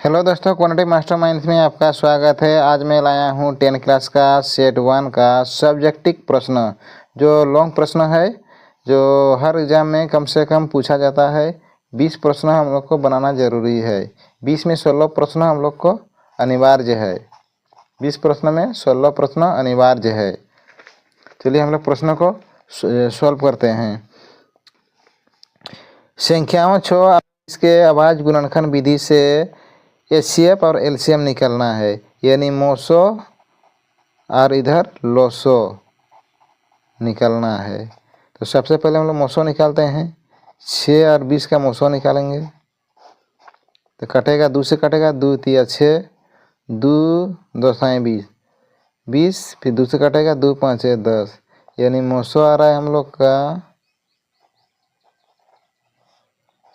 Hello दोस्तों, quantity masterminds में आपका स्वागत है। आज मैं लाया हूँ 10 क्लास का सेट 1 का सब्जेक्टिव प्रश्न, जो लॉन्ग प्रश्न है, जो हर एग्जाम में कम से कम पूछा जाता है। 20 प्रश्न हम लोग को बनाना ज़रूरी है। 20 में 16 प्रश्न हम लोग को अनिवार्य है। 20 प्रश्न में 16 प्रश्न अनिवार्य है। चलिए हम लोग प्रश्नों को सॉल्व करते हैं। संख्याओं 6 इसके अभाज्य गुणनखंड विधि से एचसीएफ और एलसीएम निकलना है, यानी मोसो और इधर लोसो निकलना है। तो सबसे पहले हम लोग मोसो निकालते हैं। 6 और 20 का मोसो निकालेंगे तो कटेगा, 2 से कटेगा, 2 तिया 6, 2 2 साई 20, 20 फिर 2 से कटेगा, 2 5 10, यानी मोसो आ रहा है हम लोग का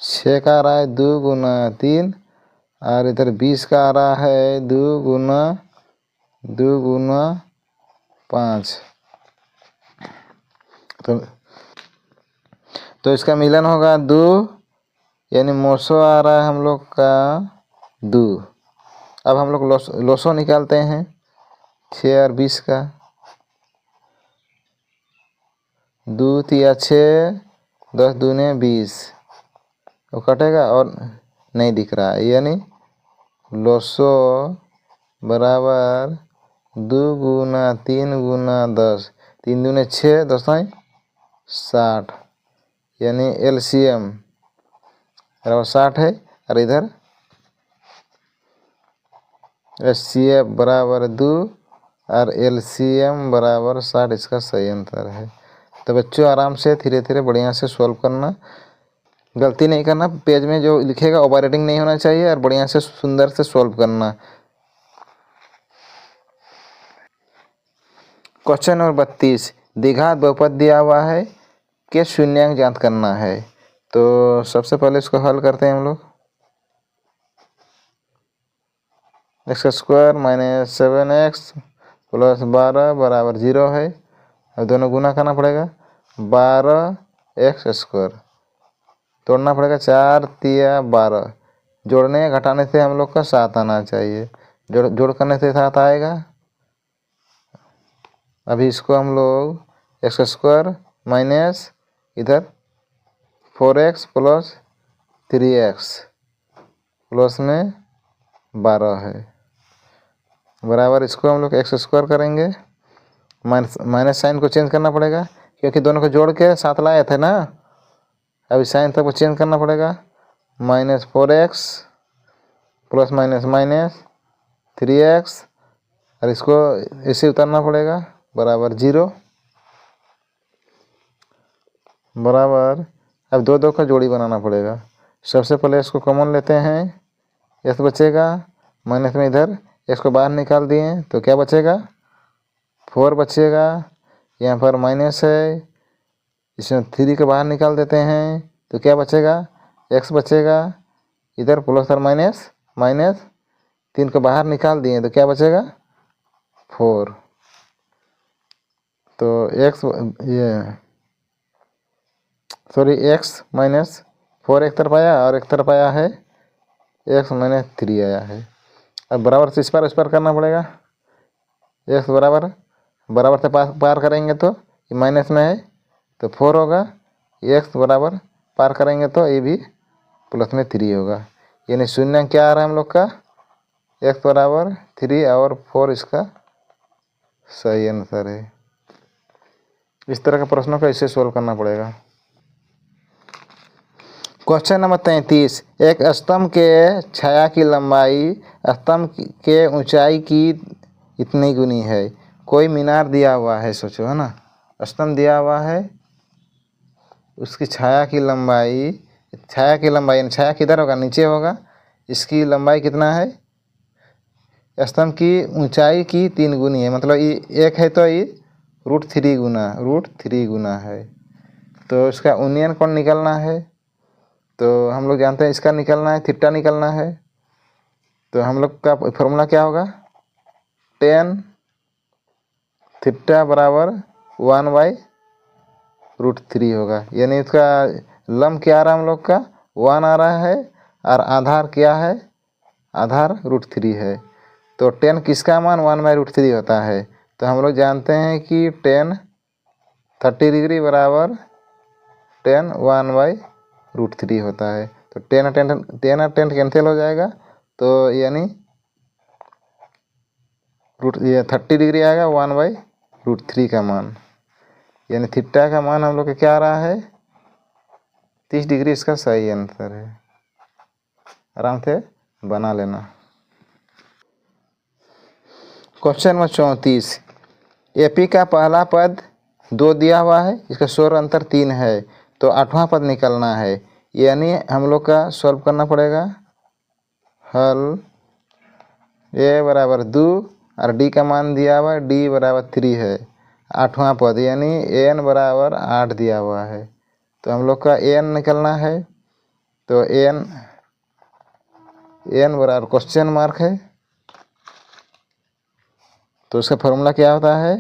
6 का आ रहा है 2 गुना 3, और इधर 20 का आ रहा है 2 गुना 5। तो इसका मिलन होगा 2, यानी मोसो आ रहा है हम लोग का 2। अब हम लोग लोसो निकालते हैं 6 और 20 का। 2 तिया 6, 10 दूने 20, वो कटेगा और नहीं दिख रहा है, यानी लोसो बराबर 2 गुना 3 गुना 10, 3 दूने 6, 10 60, यानी एलसीएम बराबर 60 है। और इधर एचसीएफ बराबर 2 और एलसीएम बराबर 60, इसका सही आंसर है। तो बच्चों आराम से धीरे धीरे बढ़िया से सॉल्व करना, गलती नहीं करना। पेज में जो लिखेगा ओवर राइटिंग नहीं होना चाहिए, और बढ़िया से सुंदर से सॉल्व करना। क्वेश्चन नंबर 32, द्विघात बहुपद दिया हुआ है के शून्यांक ज्ञात करना है। तो सबसे पहले इसको हल करते हैं हम लोग। x² माइनस 7x प्लस 12 बराबर 0 है। अब दोनों गुना करना पड़ेगा, 12x², तोड़ना पड़ेगा, 4 तिया 12, जोड़ने घटाने से हम लोग का 7 आना चाहिए, जोड़ करने से 7 आएगा। अभी इसको हम लोग x² माइनस इधर 4x प्लस 3x प्लस में 12 है बराबर, इसको हम लोग x² करेंगे। माइनस साइन को चेंज करना पड़ेगा, क्योंकि दोनों को जोड़ के 7 लाए थे ना। अभी साइन तक को चेंज करना पड़ेगा, minus 4x plus minus minus 3x, और इसको ऐसे उतारना पड़ेगा बराबर 0 बराबर। अब दो दो का जोड़ी बनाना पड़ेगा। सबसे पहले इसको कॉमन लेते हैं, x बचेगा, माइनस में इधर x को बाहर निकाल दिए तो क्या बचेगा, 4 बचेगा। यहाँ पर माइनस है, इसमें 3 को बाहर निकाल देते हैं तो क्या बचेगा, x बचेगा। इधर प्लस और माइनस माइनस 3 को बाहर निकाल दिए तो क्या बचेगा, 4। तो x माइनस 4 एक तरफ आया और एक तरफ आया है x माइनस 3 आया है। अब बराबर से इस पार करना पड़ेगा, x बराबर से पार करेंगे तो ये माइनस में है तो 4 होगा, x बराबर पार करेंगे तो ये भी प्लस में 3 होगा, यानी शून्य क्या आ रहा है हम लोग का, x बराबर 3 और 4 इसका सही आंसर है। इस तरह का प्रश्नों को ऐसे सोल्व करना पड़ेगा। क्वेश्चन नंबर 33, एक स्तंभ के छाया की लंबाई स्तंभ के ऊंचाई की इतनी गुनी है। कोई मीनार दिया हुआ है, सोचो है ना, स्तंभ दिया हुआ है, उसकी छाया की लंबाई छाया किधर होगा, नीचे होगा, इसकी लंबाई कितना है, स्तंभ की ऊंचाई की 3 गुनी है। मतलब ये एक है तो ये √3 गुना है। तो इसका यूनियन कोण निकलना है, तो हम लोग जानते हैं इसका निकलना है, थीटा निकलना है। तो हम लोग का फॉर्मूला क्या होगा, tan थीटा बराबर 1/√3 होगा, यानी इसका लंब क्या आ रहा है हम लोग का 1 आ रहा है, और आधार क्या है, आधार √3 है। तो टेन किसका मान 1/√3 होता है? तो हम लोग जानते हैं कि टेन 30 डिग्री बराबर टेन 1/√3 होता है। तो टेन और टेन कैंसिल हो जाएगा, तो यानी ये 30 डिग्री आएगा 1/√3 का मान, यानी थीटा का मान हम लोग का क्या आ रहा है? 30 डिग्री इसका सही आंसर है। आराम से बना लेना। क्वेश्चन नंबर 34, एपी का पहला पद 2 दिया हुआ है, इसका स्वर अंतर 3 है, तो 8वां पद निकलना है। यानी हम लोग का सॉल्व करना पड़ेगा। हल ए बराबर 2 और डी का मान दिया हुआ है, डी बराबर 3 है। 8वां पद यानी एन बराबर 8 दिया हुआ है, तो हम लोग का एन निकलना है। तो एन बराबर क्वेश्चन मार्क है, तो उसका फॉर्मूला क्या होता है?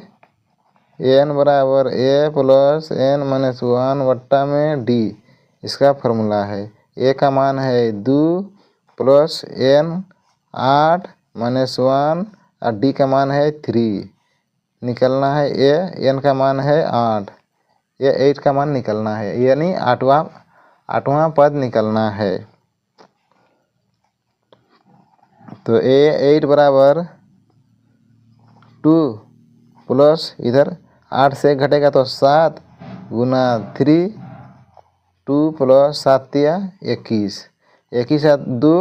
एन बराबर ए प्लस एन माइनस 1 वट्टा में डी, इसका फॉर्मूला है। ए का मान है 2 प्लस एन 8 माइनस 1 और डी का मान है 3, निकलना है ए, एन का मान है 8, ये 8 का मान निकलना है, यानी आठवां पद निकलना है। तो ए 8 बराबर 2 प्लस इधर 8 से घटेगा तो 7 गुना 3, 2 प्लस 7 या 21, 21 या 2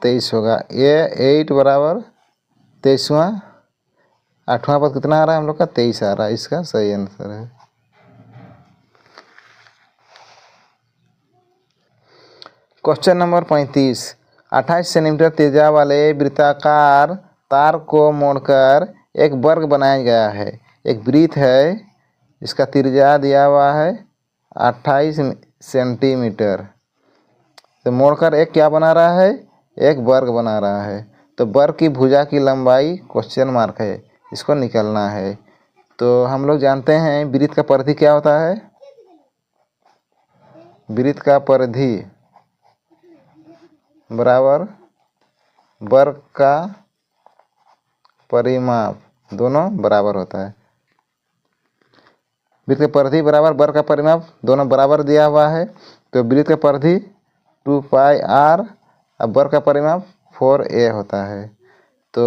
23 होगा। ये 8 बराबर 23वां, 8वां पद कितना आ रहा है हम लोग का? 23 आ रहा है, इसका सही आंसर है। क्वेश्चन नंबर 35, 28 सेंटीमीटर त्रिज्या वाले वृत्ताकार तार को मोड़कर एक वर्ग बनाया गया है। एक वृत्त है, इसका त्रिज्या दिया हुआ है 28 सेंटीमीटर, तो मोड़कर एक क्या बना रहा है? एक वर्ग बना रहा है। तो वर्ग की भुजा की लंबाई क्वेश्चन मार्क है, इसको निकलना है। तो हम लोग जानते हैं वृत्त का परिधि क्या होता है? वृत्त का परिधि बराबर वर्ग का परिमाप, दोनों बराबर होता है। वृत्त का परिधि बराबर वर्ग का परिमाप, दोनों बराबर दिया हुआ है। तो वृत्त का परिधि 2πr, अब वर्ग का परिमाप 4a होता है। तो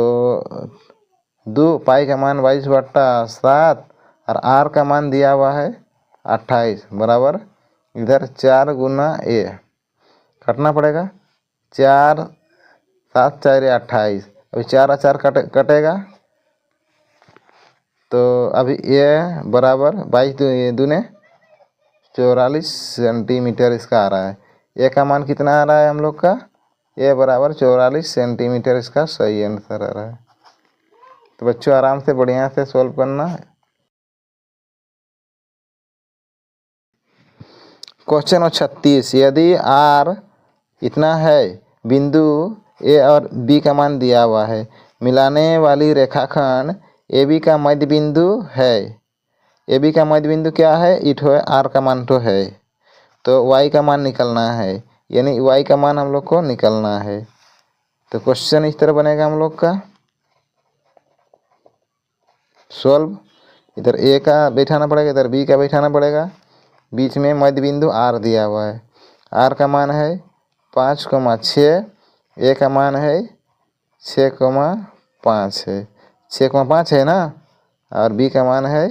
2 पाई का मान 22/7 और r का मान दिया हुआ है 28 बराबर इधर 4 गुना a, काटना पड़ेगा। 4 7 4 28, अभी 4 और 4 कटेगा, तो अभी ये बराबर 22 दूने 44 सेंटीमीटर इसका आ रहा है। ए का मान कितना आ रहा है हम लोग का? ए बराबर 44 सेंटीमीटर इसका सही आंसर आ रहा है। तो बच्चों आराम से बढ़िया से सॉल्व करना है। क्वेश्चन नंबर 36, यदि आर इतना है, बिंदु ए और बी का मान दिया हुआ है, मिलाने वाली रेखाखंड ए बी का मध्य बिंदु है। ए बी का मध्य बिंदु क्या है? इट है, आर का मान तो है, तो वाई का मान निकलना है, यानी वाई का मान हम लोग को निकलना है। तो क्वेश्चन इस तरह बनेगा हम लोग का सॉल्व। इधर ए का बैठाना पड़ेगा, इधर बी का बैठाना पड़ेगा, बीच में मध्य बिंदु आर दिया हुआ है। आर का मान है 5,6, ए का मान है 6,5 है, 6,5 है ना, और बी का मान है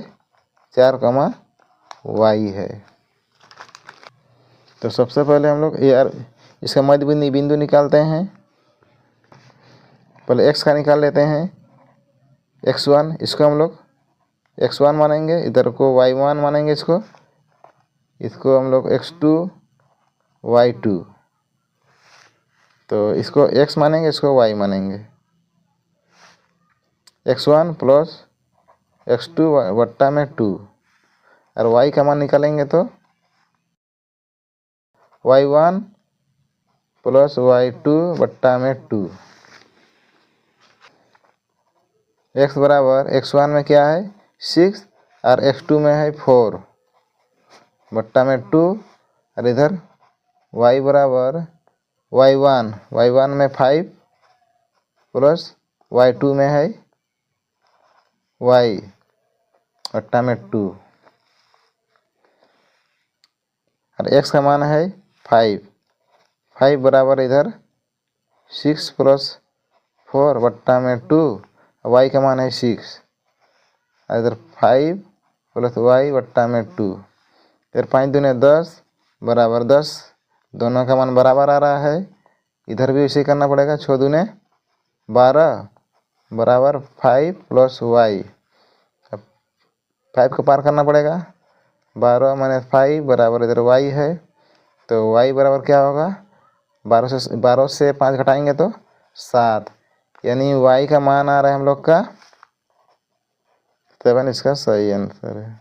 4, वाई है। तो सबसे पहले हम लोग यार इसका मध्य बिंदु निकालते हैं। पहले एक्स का निकाल लेते हैं, x1, इसको हम लोग x1 मानेंगे, इधर को y1 मानेंगे, इसको हम लोग x2 y2, तो इसको x मानेंगे, इसको y मानेंगे। x1 प्लस x2 वट्टा में 2, और y का मान निकालेंगे तो y1 प्लस y2 वट्टा में 2। x बराबर x1 में क्या है 6 और x2 में है 4 बट्टा में 2, और इधर y बराबर y1 में 5 प्लस y2 में है y बट्टा में 2 और x का मान है 5 बराबर इधर 6 प्लस 4 बट्टा में 2, y का मान है 6 इधर 5 प्लस y बट्टा में 2, इधर 5 दूने 10 बराबर 10, दोनों का मान बराबर आ रहा है। इधर भी इसे करना पड़ेगा, 6 दूने 12 बराबर 5 प्लस y, 5 को पार करना पड़ेगा, 12 माइनस 5 बराबर इधर y है, तो y बराबर क्या होगा, 12 से 5 घटाएंगे तो 7, यानी y का मान आ रहा है हम लोग का 7, इसका सही आंसर है।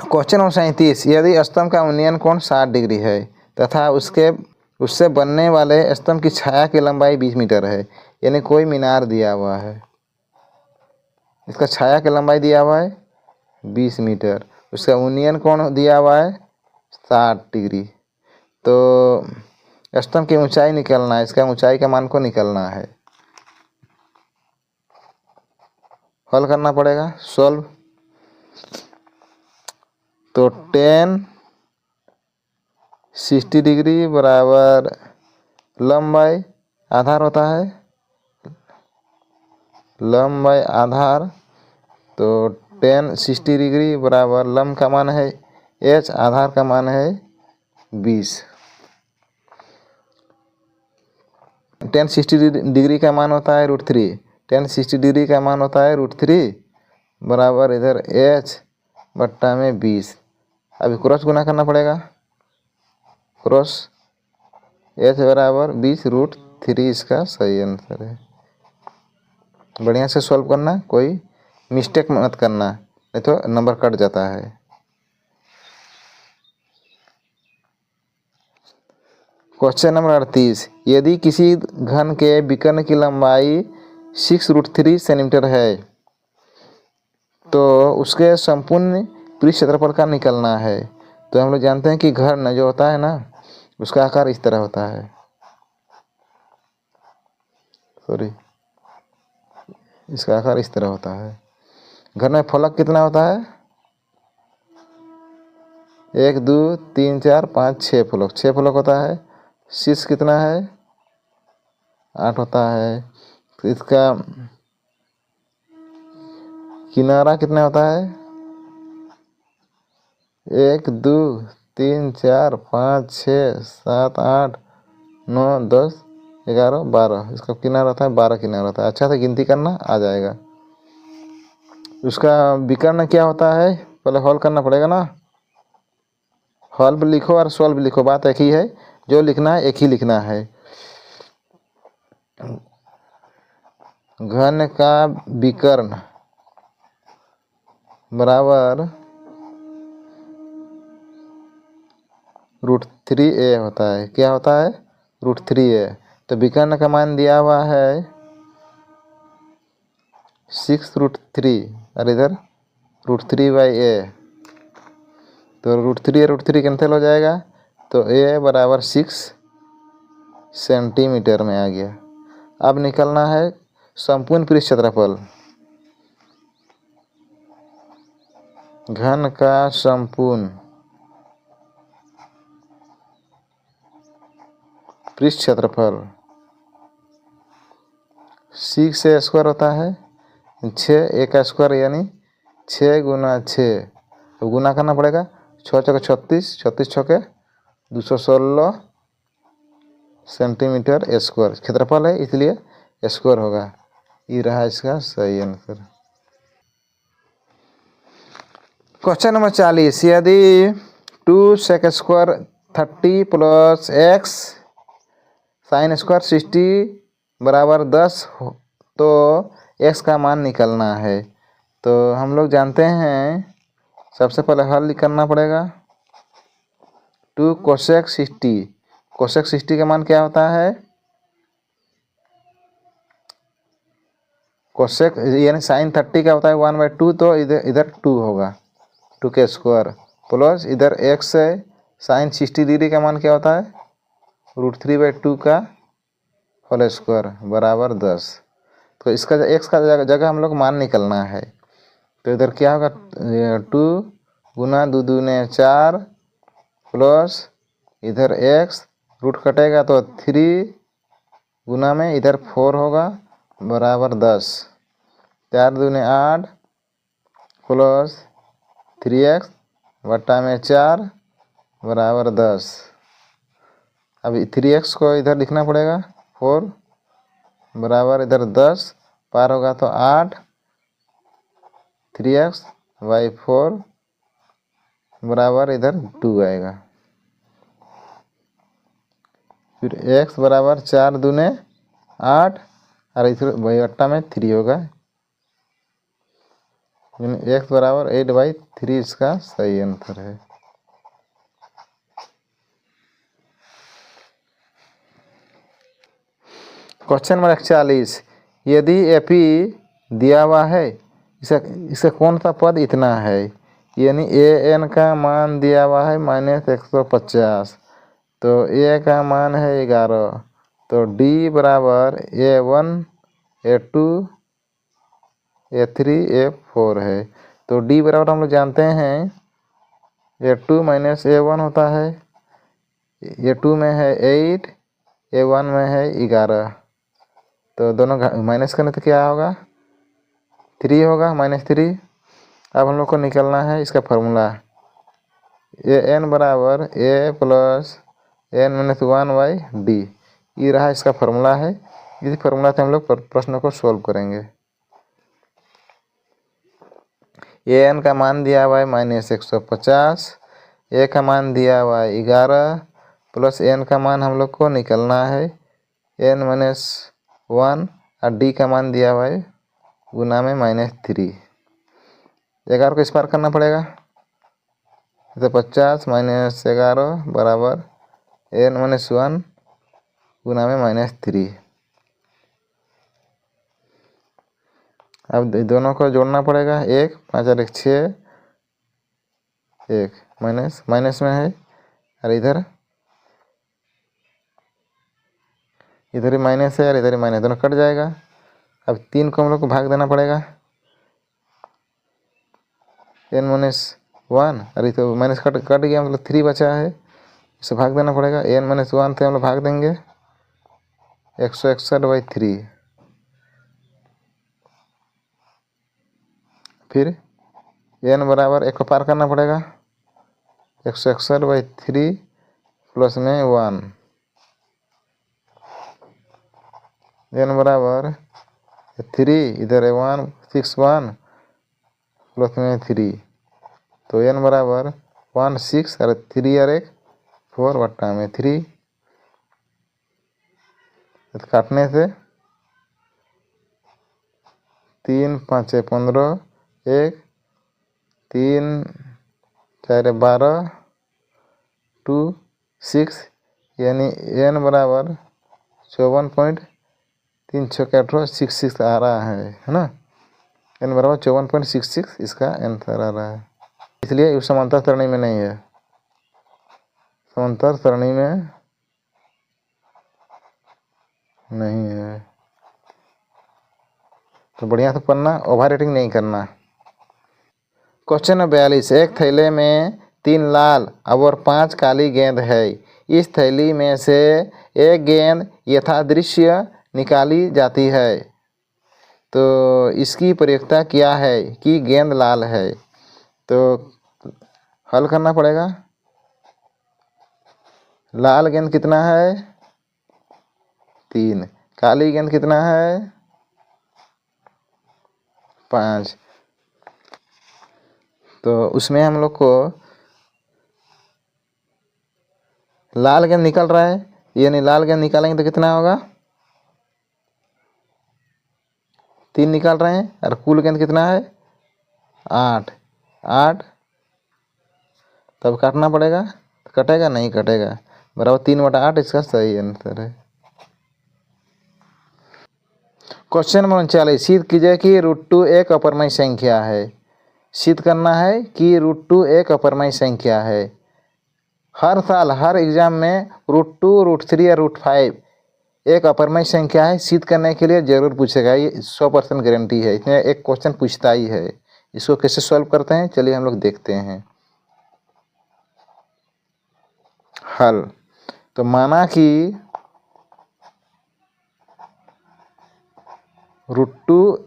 क्वेश्चन नंबर 37, यदि स्तंभ का उन्नयन कोण 60 डिग्री है तथा उससे बनने वाले स्तंभ की छाया की लंबाई 20 मीटर है, यानी कोई मीनार दिया हुआ है, इसका छाया की लंबाई दिया हुआ है 20 मीटर, उसका उन्नयन कोण दिया हुआ है 60 डिग्री, तो स्तंभ की ऊंचाई निकलना है, इसका ऊंचाई का मान को निकलना है। हल करना पड़ेगा, सॉल्व, तो 60 डिग्री बराबर लंब बाय आधार होता है, लंब बाय आधार, तो 60 डिग्री बराबर लंब का मान है h, आधार का मान है 20। 60 डिग्री का मान होता है √3, 60 डिग्री का मान होता है √3 बराबर इधर h बट्टा में 20। अभी क्रॉस गुना करना पड़ेगा, क्रॉस h बराबर 20 √3, इसका सही आंसर है। बढ़िया से सॉल्व करना, कोई मिस्टेक मत करना, नहीं तो नंबर कट जाता है। क्वेश्चन नंबर 38, यदि किसी घन के विकर्ण की लंबाई 6√3 सेंटीमीटर है तो उसके संपूर्ण पृष्ठ क्षेत्रफल का निकलना है। तो हम लोग जानते हैं कि घन जो होता है ना, उसका आकार इस तरह होता है, इसका आकार इस तरह होता है। घन में फलक कितना होता है, 1 2 3 4 5 6 फलक, 6 फलक होता है। शीर्ष कितना है, 8 होता है। तो इसका किनारा कितना होता है, 1 2 3 4 5 6 7 8 9 10 11 12, इसका किनारा होता है 12 किनारा होता है। अच्छा से गिनती करना, आ जाएगा। उसका विकर्ण क्या होता है, पहले हल करना पड़ेगा ना, हल भी लिखो और सॉल्व भी लिखो, बात एक ही है, जो लिखना है एक ही लिखना है। घन का विकर्ण बराबर √3a होता है, क्या होता है, √3a। तो विकर्ण का मान दिया हुआ है 6√3 और इधर √3/a, तो √3 कैंसिल हो जाएगा, तो a बराबर 6 सेंटीमीटर में आ गया। अब निकलना है संपूर्ण पृष्ठ क्षेत्रफल, घन का संपूर्ण पृष्ठ क्षेत्रफल 6 से स्क्वायर होता है 6, एक का स्क्वायर यानी 6 गुना 6, तो गुना करना पड़ेगा, 6 चौके 36, 36 छके 216 सेंटीमीटर स्क्वायर क्षेत्रफल है, इसलिए स्क्वायर होगा। ये रहा इसका सही आंसर। क्वेश्चन नंबर 40, यदि 2 sec square 30 plus x sine square 60 बराबर 10 तो x का मान निकलना है। तो हम लोग जानते हैं, सबसे पहले हल करना पड़ेगा, 2 cosec 60, cosec 60 का मान क्या होता है, cosec यानी साइन 30 का होता है 1/2, तो इधर 2 होगा, 2 के स्क्वायर प्लस इधर x है, साइन 60 डिग्री का मान क्या होता है, √3/2 का होल स्क्वायर बराबर 10। तो इसका x का जगह हम लोग मान निकलना है। तो इधर क्या होगा, 2 गुना 2 दूने 4 प्लस इधर x, रूट कटेगा तो 3 गुना में इधर 4 होगा बराबर 10। 4 दूने 8 प्लस 3x बट्टा में 4 बराबर 10। अब 3x को इधर लिखना पड़ेगा, 4 बराबर इधर 10 पार होगा तो 8, 3x/4 बराबर इधर 2 आएगा। फिर x बराबर 4 दूने 8 और इधर बट्टा में 3 होगा, x बराबर 8/3 इसका सही आंसर है। क्वेश्चन नंबर 41, यदि AP दिया हुआ है, इसका कौन सा पद इतना है, यानी AN का मान दिया हुआ है -150, तो A का मान है 11, तो D बराबर A1 A2 A3 A4 है। तो D बराबर हम लोग जानते हैं A2 - A1 होता है, A2 में है 8, A1 में है 11, तो दोनों माइनस करने तो क्या होगा, 3 होगा -3। अब हम लोग को निकलना है इसका फार्मूला, AN बराबर A प्लस N - 1/D, ये रहा इसका फार्मूला है। इस फार्मूला से हम लोग प्रश्न को सॉल्व करेंगे। AN का मान दिया हुआ है -150, A का मान दिया हुआ है 11 प्लस N का मान हम लोग को निकलना है N - 1 और D का मान दिया हुआ है गुना में -3। 11 को इस पार करना पड़ेगा, तो 50 - 11 बराबर N - 1 गुना में -3। अब दोनों को जोड़ना पड़ेगा, 1 5 और 1 6, 1 माइनस में है और इधर ही माइनस है और इधर ही माइनस, दोनों कट जाएगा। अब 3 को हम लोग को भाग देना पड़ेगा, N - 1 और ये तो माइनस कट गया, मतलब 3 बचा है, इसे भाग देना पड़ेगा। N - 1 से हम लोग भाग देंगे 161/3, फिर N बराबर 1 को पार करना पड़ेगा, 161/3 प्लस में 1, N बराबर 3, इधर है 1 6 1 प्लस में 3, तो N बराबर 1 6 और 3 और 1 4 बट्टा में 3, काटने से 3 5 15, 1 3 4 12 2 6, यानी N बराबर 54.3 6 18 66 आ रहा है ना। N बराबर 54.66 इसका आंसर आ रहा है, इसलिए इस समांतर सरणी में नहीं है, समांतर सरणी में नहीं है। तो बढ़िया से पढ़ना, ओवर रेटिंग नहीं करना। क्वेश्चन नंबर 42, एक थैले में 3 लाल और 5 काली गेंद है। इस थैली में से एक गेंद यथादृश्य निकाली जाती है, तो इसकी प्रयोक्ता क्या है कि गेंद लाल है। तो हल करना पड़ेगा, लाल गेंद कितना है 3, काली गेंद कितना है 5, तो उसमें हम लोग को लाल गेंद निकल रहा है, यानी लाल गेंद निकालेंगे तो कितना होगा 3 निकाल रहे हैं, और कुल गेंद कितना है 8, तब काटना पड़ेगा, कटेगा नहीं कटेगा, बराबर 3/8 इसका सही आंसर है। क्वेश्चन नंबर 39, सिद्ध कीजिए कि √2 एक अपरिमेय संख्या है। सिद्ध करना है कि √2 एक अपरिमेय संख्या है। हर साल हर एग्जाम में √2, √3 या √5 एक अपरिमेय संख्या है, सिद्ध करने के लिए जरूर पूछेगा। ये 100% गारंटी है, इसमें एक क्वेश्चन पूछता ही है। इसको कैसे सॉल्व करते हैं चलिए हम लोग देखते हैं। हल तो माना कि √2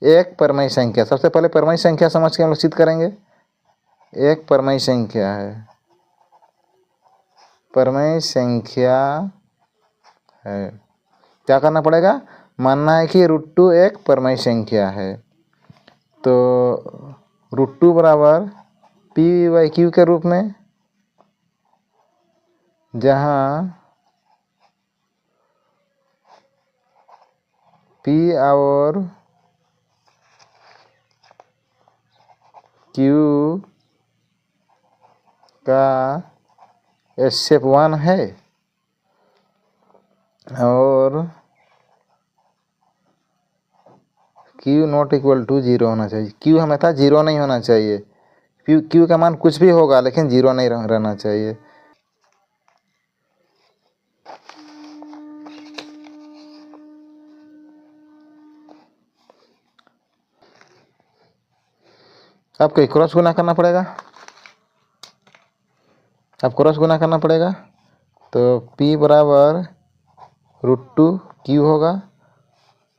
एक परिमेय संख्या, सबसे पहले परिमेय संख्या समझ के हम लोग सिद्ध करेंगे। एक परिमेय संख्या है, परिमेय संख्या है। क्या करना पड़ेगा? मानना है कि √2 एक परिमेय संख्या है। तो √2 बराबर p/q के रूप में, जहाँ p और q का HCF 1 है और q नॉट इक्वल टू 0 होना चाहिए। q हमेशा 0 नहीं होना चाहिए। q का मान कुछ भी होगा लेकिन 0 नहीं रहना चाहिए। आपको क्रॉस गुना करना पड़ेगा, अब क्रॉस गुना करना पड़ेगा। तो p बराबर √2 q होगा।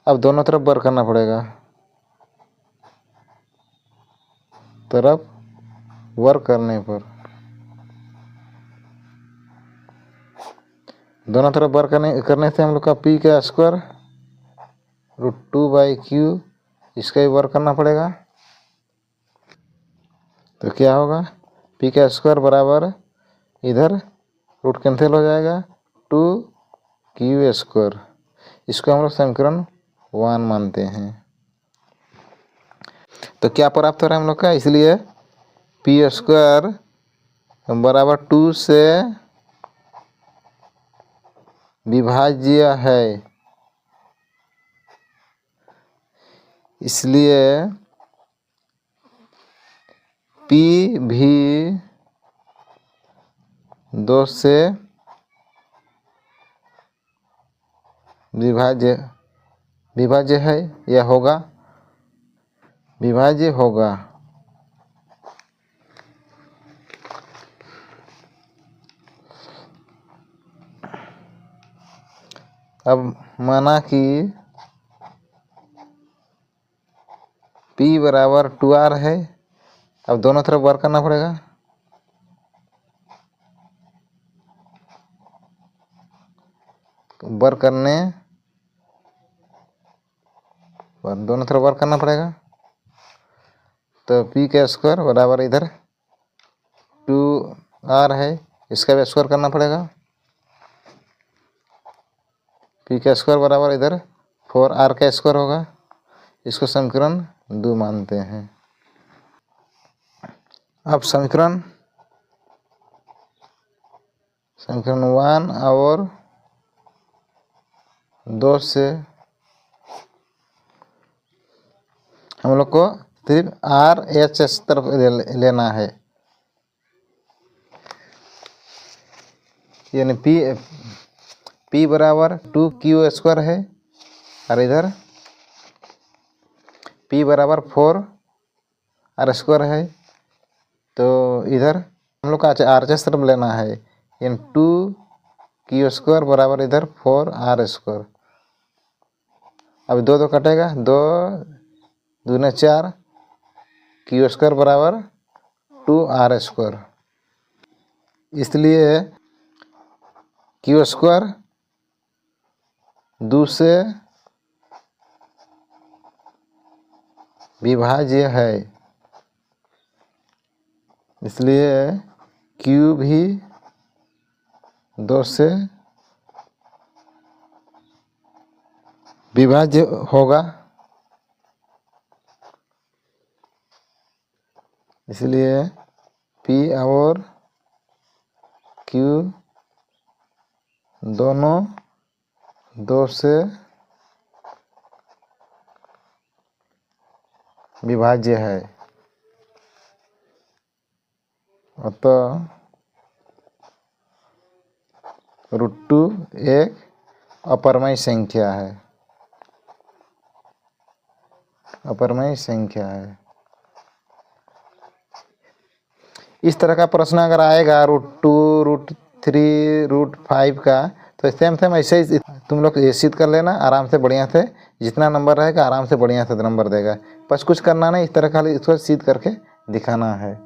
अब दोनों तरफ वर्ग करना पड़ेगा, तरफ वर्ग करने पर दोनों तरफ वर्ग करने से हम लोग का p का स्क्वायर √2/q, इसका भी वर्ग करना पड़ेगा। तो क्या होगा? p का स्क्वायर बराबर, इधर रूट कैंसिल हो जाएगा, 2q²। इसको हम लोग समीकरण 1 मानते हैं। तो क्या प्राप्त हो रहा है हम लोग का? इसलिए p² बराबर 2 से विभाज्य है। इसलिए p भी 2 से विभाज्य है या होगा, विभाज्य होगा। अब माना कि p बराबर 2r है। अब दोनों तरफ वर्क करना पड़ेगा। वर्क करने पर दोनों तरफ वर्क करना पड़ेगा। तो p का स्क्वायर बराबर इधर 2r है, इसका भी स्क्वायर करना पड़ेगा। p का स्क्वायर बराबर इधर 4r का स्क्वायर होगा। इसको समीकरण 2 मानते हैं। अब समीकरण 1 और 2 से हम लोग को सिर्फ RHS तरफ लेना है, यानी p बराबर 2q² है और इधर p बराबर 4r² है। तो इधर हम लोग का RHS तरफ लेना है, यानी 2q² बराबर इधर 4r²। अब 2 कटेगा, 2 दूने 4, q² बराबर 2r²। इसलिए q² 2 से विभाज्य है। इसलिए q भी 2 से विभाज्य होगा। इसलिए p और q दोनों 2 से विभाज्य है। अतः √2 एक अपरमय संख्या है, अपरमय संख्या है। इस तरह का प्रश्न अगर आएगा √2, √3, √5 का, तो सेम सेम ऐसे ही तुम लोग ये सिद्ध कर लेना आराम से, बढ़िया से। जितना नंबर रहेगा आराम से बढ़िया से नंबर देगा, बस कुछ करना नहीं, इस तरह खाली इसको सिद्ध करके दिखाना है।